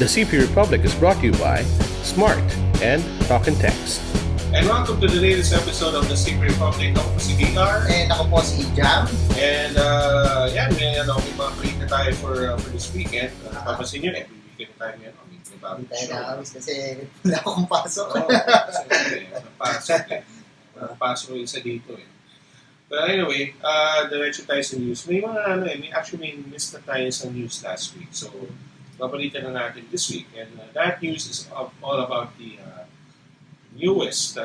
The CP Republic is brought to you by Smart and Talk and Text. And welcome to the latest episode of the CP Republic. Ako po si BR. And ako po si Jam. And may mga break na tayo for this weekend. Napapansin nyo, every weekend tayo may bagong Tayo show. nakawis kasi wala akong pasok. Napasok yung isa dito eh. But anyway, diretso tayo sa news. May mga may miss na tayo sa news last week. So, babalitan na natin this week. And that news is all about the newest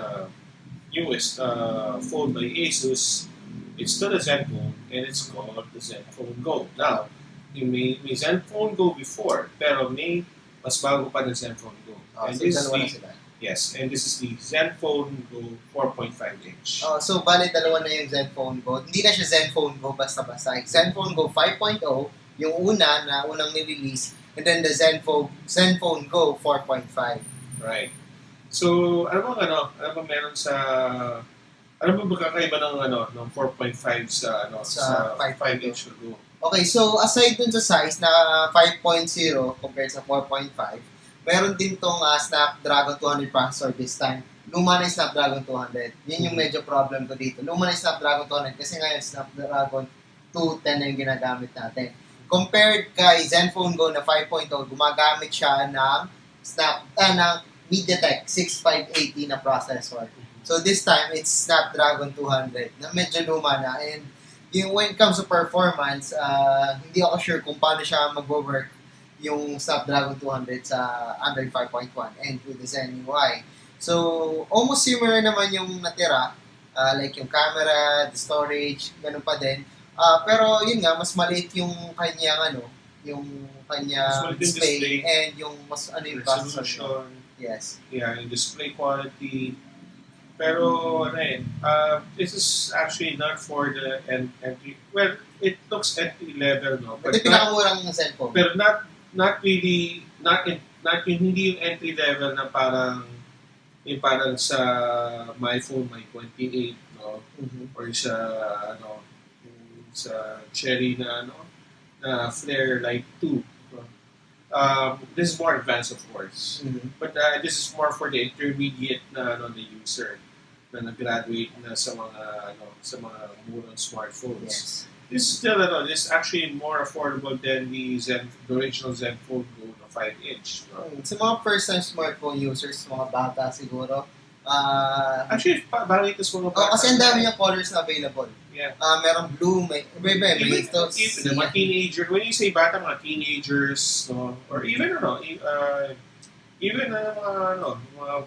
phone by ASUS. It's still a Zenfone, and it's called the Zenfone GO. Now, may Zenfone GO before, pero may mas bago pa ng Zenfone GO. And So this is dalawa na the, sila. yes, and this is the Zenfone GO 4.5-inch. So bali dalawa na yung Zenfone GO. Hindi na siya Zenfone GO basta-basta. Zenfone GO 5.0, yung unang nirelease, and then the Zenfone GO 4.5. Right. So, ano ba meron sa kakaiba ng 4.5 sa 5-inch GO? Okay, so aside dun sa size na 5.0 compared sa 4.5, meron din tong Snapdragon 200 processor this time. Luma na yung Snapdragon 200. Yun yung medyo problem ko dito. Luma na yung Snapdragon 200 kasi ngayon Snapdragon 210 na yung ginagamit natin. Compared kay Zenfone GO na 5.0, gumagamit siya ng MediaTek 6580 na processor. So this time, it's Snapdragon 200 na medyo luma na. And when it comes to performance, hindi ako sure kung paano siya mag-work yung Snapdragon 200 sa Android 5.1 and with the ZenUI. So, almost similar naman yung natira. Like yung camera, the storage, ganun pa din. Pero yun nga, mas maliit yung kanyang display and yung mas yung processor. Yes. Yeah, yung display quality. Pero this is actually not for the entry. Well, it looks entry level, no. But ito pinakamurang Zenfone. Pero not really, hindi yung entry level na parang sa my phone, my 28, no, or sa sa Cherry na Flare Light 2. This is more advanced, of course, but this is more for the intermediate na the user na nag-graduate na sa mga murang smartphones. Yes. This is still this is actually more affordable than the original Zenfone GO na 5-inch. No? Sa mga first-time smartphone users, mga bata siguro, Actually, bagay ito sa mga bata. kasi ang dami yung colors na available. Yeah. Merong blue, may ito. Even mga teenager, when you say bata, mga teenagers, no, or even mga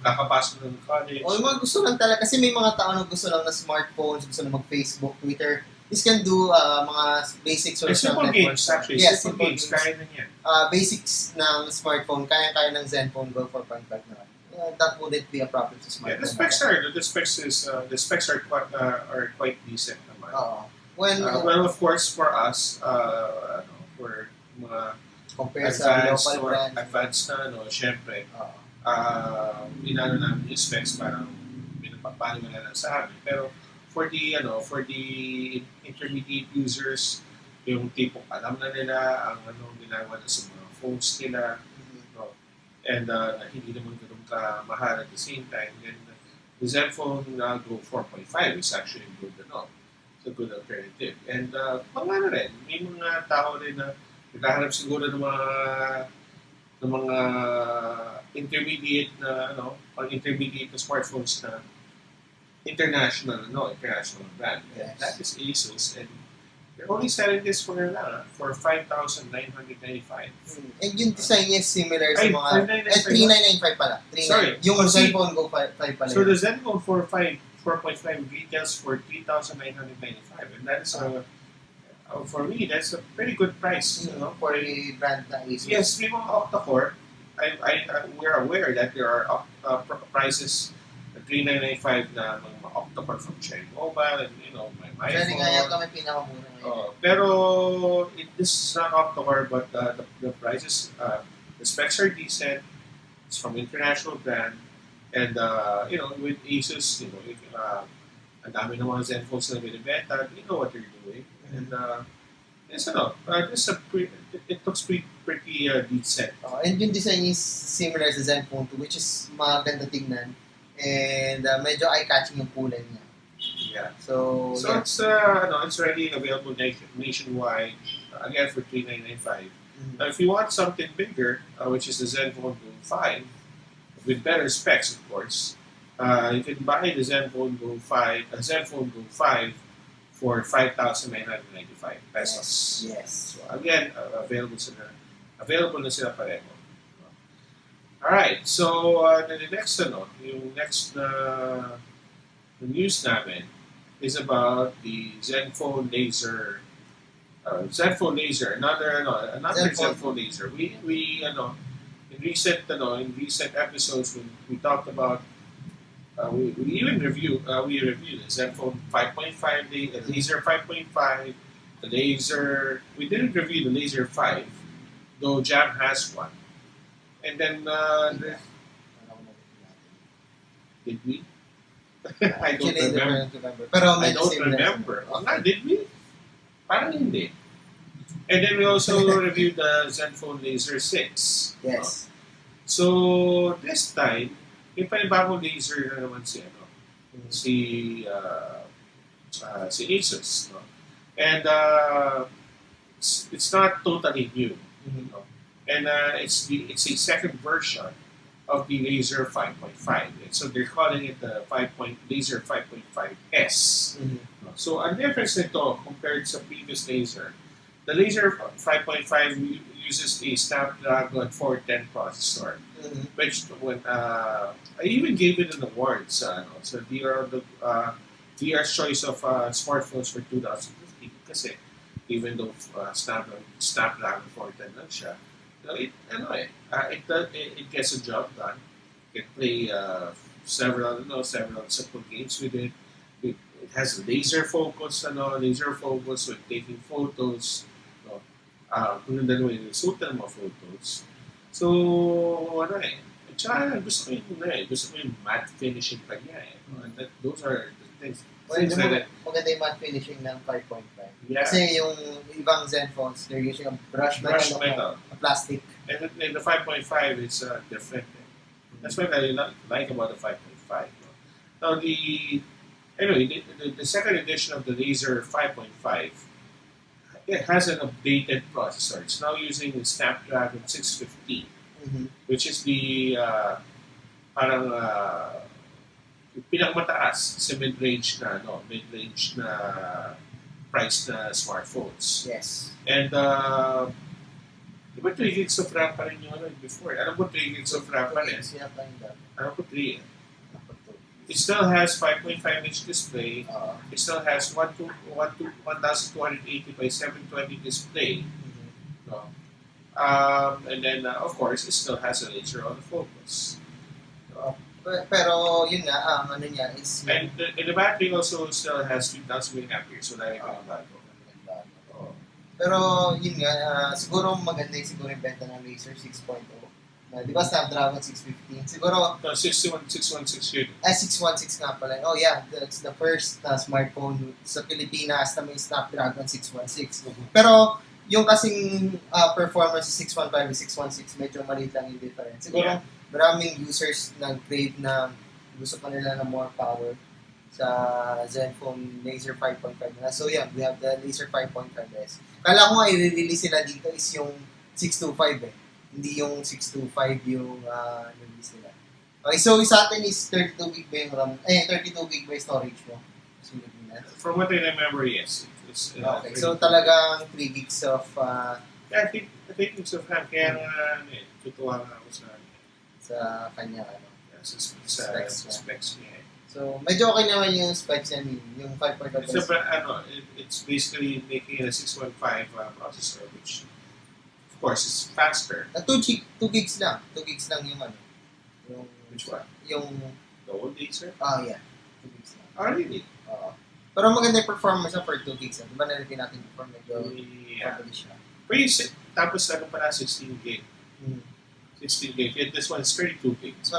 kakapasok ng college. O yung mga gusto lang talaga, kasi may mga tao na gusto lang na smartphones, gusto lang mag-Facebook, Twitter. This can do mga basic social simple networks. games, actually. Yes, simple games. Kaya na yan. Basics ng smartphone, kaya ng Zenfone GO 4.5 naman. That wouldn't be a problem sa Yeah, smartphone. the specs are quite decent naman. When of course, for us, for mga compared sa local brands. advanced na, syempre, inano namin yung specs, parang pinapapano na lang sa amin. Pero for the intermediate users, yung tipong alam na nila ang ginagawa na sa mga phones nila, and hindi naman ganun kamahal at the same time, then the Zenfone GO 4.5 is actually good, it's a good alternative. And may mga tao rin na naghahanap siguro ng mga intermediate na intermediate na smartphones na international brand. Yes. That is ASUS, and they're only selling this for $5,995. And yung design niya is similar sa mga... 3995 pala. Sorry. Yung Zenfone GO 5 pala. So the Zenfone 4.5 retails for $3,995, and that's for me, that's a pretty good price. For a brand na ASUS. Yes, may mga octa-core. We're aware that there are prices at $3,995 na mga octa-core from Cherry Mobile and my Cherry iPhone. nga yata may pinakamura ngayon. Pero this is not octa-core, but the prices, the specs are decent. It's from international brand. And, with ASUS, ang dami ng mga Zenphones na binibenta, you know what they're doing. And, it looks pretty pretty decent. And yung design is similar sa Zenfone 2, which is maganda tingnan. And medyo eye-catching yung kulay niya. Yeah. So yeah. It's already available nationwide. Again for $3,995. Mhm. Now, if you want something bigger, which is the Zenfone Go 5, with better specs, of course, you can buy the Zenfone Go 5, for 5,995 pesos. Yes. So again, available na sila pareho. Alright, so the next the news namin is about the Zenfone Laser. Zenfone Laser, another Zenfone Laser. We in recent episodes when we talked about we reviewed the Zenfone 5.5, the Laser 5.5, the Laser. We didn't review the Laser 5, though Jam has one. And then did we? I don't Actually, remember. Pero I medyo don't similar. remember. Did we? Parang hindi. And then we also reviewed the Zenfone Laser 6. Yes. So this time, yung panibagong laser na naman Mhm. si Asus, no? And it's not totally new, Mhm. no? And it's a second version of the Laser 5.5. And so they're calling it the Laser 5.5S. Mhm. So ang difference nito compared sa previous laser, the Laser 5.5 uses a Snapdragon 410 processor, Mhm. which when I even gave it an award sa so DR's choice of smartphones for 2015 kasi even though Snapdragon 410 lang siya, it gets a job done. You can play several simple games with it. It has laser focus with taking photos. No? Kung nandun mo yung resulta ng mga photos. So, at saka gusto ko yung matte finishing pa niya those are the things. Things that Maganda yung matte finishing ng 5.5. Yeah. Kasi yung ibang Zenphones, they're using a brush metal. A plastic. And the 5.5 is different. That's what I like about the 5.5. No? Now the second edition of the Laser 5.5, it has an updated processor. It's now using the Snapdragon 650, Mhm. which is the parang pinakamataas sa mid-range na price na smartphones. Yes. And di ba 3 gigs of RAM pa rin yung before? Alam mo 3 gigs of RAM pa rin? Alam ko 3 It still has 5.5-inch display. It still has 1280 by 720 display. No? And then, of course, it still has a laser autofocus. Pero yun nga, ano niya is And the battery also still has 3,000 mAh. So, dahil pa yung bago. Pero yun nga, siguro maganda yung benta ng Laser 6.0. Di ba Snapdragon 650? Siguro, 616 yun. 616 nga pala. Oh yeah, that's the first smartphone sa Pilipinas na may Snapdragon 616. Pero yung kasing performance sa 615 and 616, medyo maliit lang yung difference. Siguro, maraming users nag-crave na gusto pa nila ng more power sa Zenfone Laser 5.5 na. So yeah, we have the Laser 5.5S. Kala ko nga i-release sila dito is yung 625 Hindi yung 625 yung release nila. Okay, so sa atin is 32 gig ba yung RAM? 32 gig ba yung storage mo? From what I remember, yes. It's, Okay, so talagang 3 gigs of I think it's of RAM. Kaya nga, tutuwa nga ako sa kanya, sa specs niya. So, medyo okay naman yung specs niya, yung 5.5. It's basically making a 615 processor, which of course is faster. 2 gigs lang. 2 gigs lang yung Yung, Which one? Yung, The old Acer? yeah. 2 gigs lang. Oh, really? Pero maganda yung performance niya for 2 gigs. Diba nalagay natin before medyo mabilis siya. Pero tapos pala 16 gig. 16 gig. And this one is 32 gig. Mas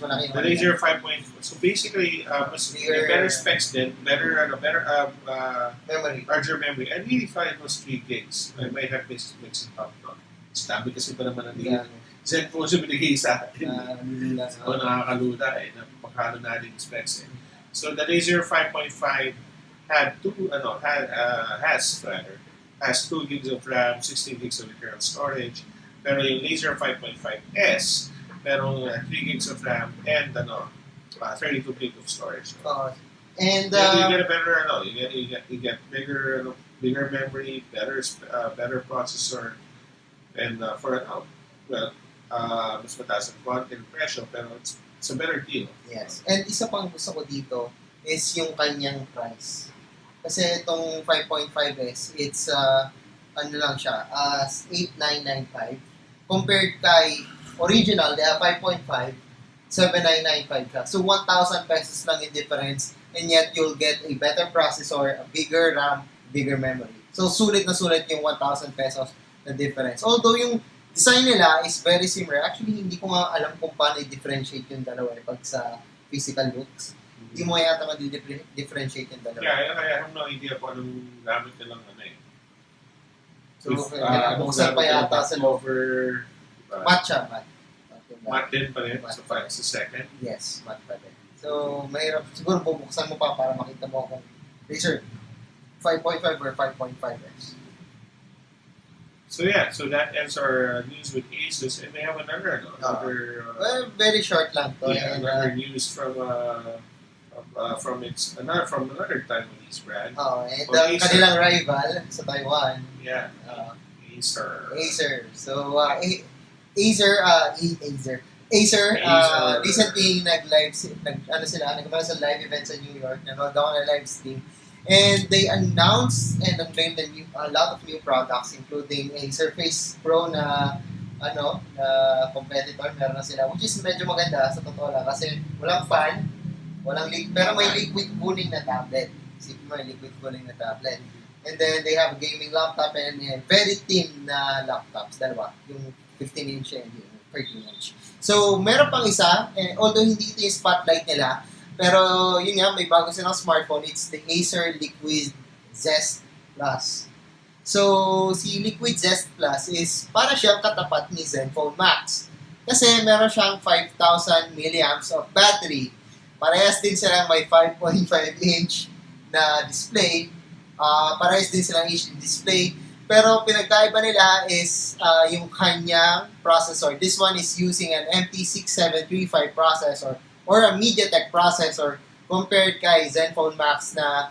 malaki The Laser 5.4. So basically, may better specs then, better memory. larger memory. I really thought it was 3 gigs. I might have mixed it up. No? Sabi kasi pa naman ng Yan. Zenfone siya binigay sa atin. Nila So, nakakaluda magkano natin specs So, the Razer 5.5 had has 2 gigs of RAM, 16 gigs of internal storage. Pero yung Razer 5.5S, merong 3 gigs of RAM and 32 gigs of storage. And You get a better you get bigger memory, better processor, and mas mataas ang quality and presyo, pero it's a better deal. yes. And isa pang gusto ko dito is yung kanyang price. Kasi itong 5.5S, it's ano lang siya, 8,995. Compared kay original, the 5.5, 7,995 siya. So 1,000 pesos lang in difference, and yet you'll get a better processor, a bigger RAM, bigger memory. So sulit na sulit yung 1,000 pesos na difference. Although yung design nila is very similar. Actually, hindi ko nga alam kung paano i-differentiate yung dalawa pag sa physical looks. Hindi mo yata ma-differentiate yung dalawa. Yeah, I have no idea kung anong gamit nilang So, buksan pa yata sa over matte siya, matte. matte din pa rin Matte. sa second. Yes, matte pa din. So, mahirap. Siguro bubuksan mo pa para makita mo kung Razer 5.5 or 5.5S. So yeah, so that ends our news with ASUS, and they have another Well, very short lang to. And, another news from another Taiwanese brand. and Or Acer. kanilang rival sa Taiwan, Yeah, Acer. Acer. So, Acer recently nagkaroon sa live event sa New York, nanood ako na live stream. And they announced and unveiled a lot of new products, including a Surface Pro na competitor, meron na sila, which is medyo maganda sa totoo lang kasi walang fan, pero may liquid cooling na tablet. Isipin mo, liquid cooling na tablet. And then they have a gaming laptop and very thin na laptops, dalawa, yung 15-inch and yung 13-inch. So, meron pang isa, although hindi ito yung spotlight nila, pero yun nga, may bago silang smartphone. It's the Acer Liquid Zest Plus. So, si Liquid Zest Plus is para siyang katapat ni Zenfone Max. Kasi meron siyang 5,000 milliamps of battery. Parehas din silang may 5.5-inch na display. Parehas din silang HD display. Pero pinagkaiba nila is yung kanyang processor. This one is using an MT6735 processor or a MediaTek processor compared kay Zenfone Max na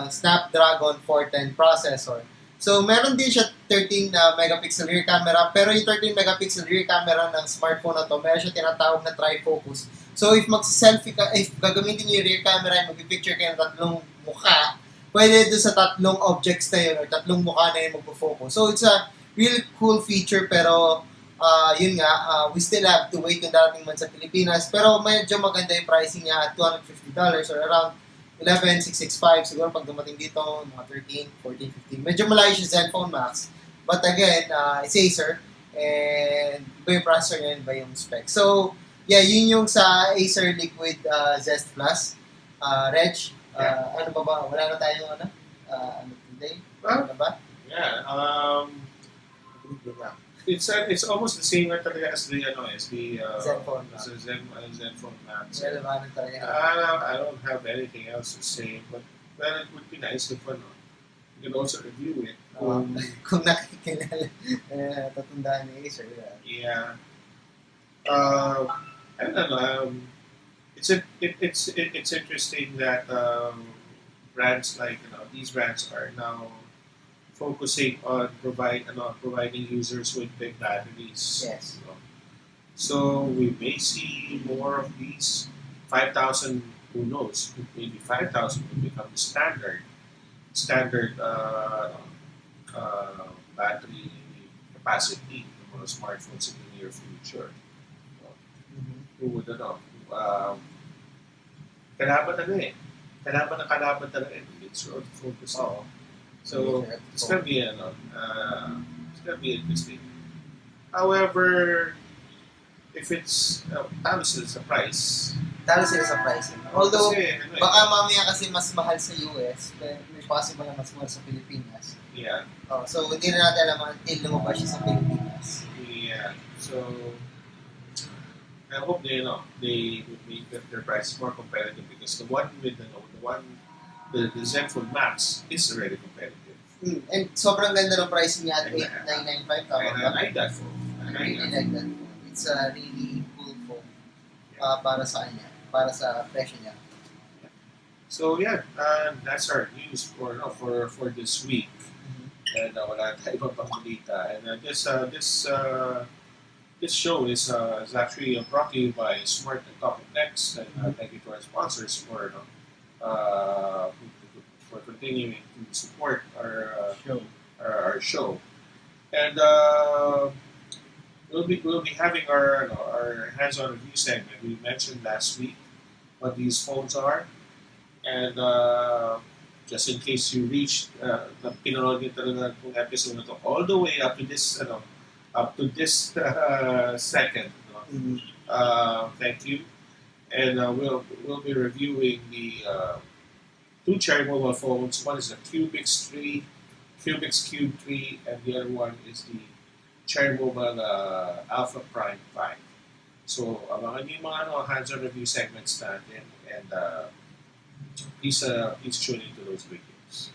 Snapdragon 410 processor. So, meron din siya 13 megapixel rear camera, pero yung 13 megapixel rear camera ng smartphone na to, meron siya tinatawag na trifocus. So, if magsa-selfie ka, if gagamitin niyo yung rear camera and mag-picture kayo ng tatlong mukha, pwede doon sa tatlong objects na yun or tatlong mukha na yun magpo-focus. So, it's a real cool feature, pero yun nga, we still have to wait yung darating man sa Pilipinas. Pero medyo maganda yung pricing niya at $250 or around 11,665. Siguro pag dumating dito, mga 13, 14, 15. Medyo malayo siya Zenfone Max. But again, it's Acer. And iba yung processor niya, iba yung spec. So, yeah, yun yung sa Acer Liquid Zest Plus. Reg, ano ba? Wala na tayong today? Ano ba? Yeah, it's almost the same talaga as the Zenfone Max. Zenfone Max. Relevant talaga. I don't have anything else to say, but it would be nice if you can also review it. Kung nakikilala, tatandaan ni Acer. Yeah. I don't know. It's interesting that brands like these brands are now focusing on providing users with big batteries. Yes. So we may see more of these. 5,000, who knows? Maybe 5,000 will become the standard battery capacity of mga smartphones in the near future. Who would know? Kalaban talaga. It's road focus. So it's gonna be interesting. However, if it's obviously it's a price, talo sila sa pricing. Although, Kasi, ano, baka mamaya kasi mas mahal sa US, pero may possible na mas mahal sa Pilipinas. yeah. So, hindi na natin alam until lumabas siya sa Pilipinas. Yeah. So I hope they would make their prices more competitive because the one with the Zenfone Max is already competitive. And sobrang ganda ng pricing niya at And, 8,995 tama And I ba? like that phone. I I like really that. like that phone. It's a really cool phone para sa kanya, para sa presyo niya. So yeah, that's our news for this week. And wala tayong ibang pang balita. And this show is actually brought to you by Smart and Talk and Text. And thank you to our sponsors uh, for continuing to support our show. And we'll be having our hands-on review segment. We mentioned last week what these phones are, and just in case you reached na pinanood niyo talaga itong episode na to all the way up to this second. Thank you, and we'll be reviewing the two cherry mobile phones. One is a Cubix Cube 3, and the other one is the Cherry Mobile Alpha Prime 5. So, abangan niyo yung mga hands-on review segments natin, and please tune into those videos.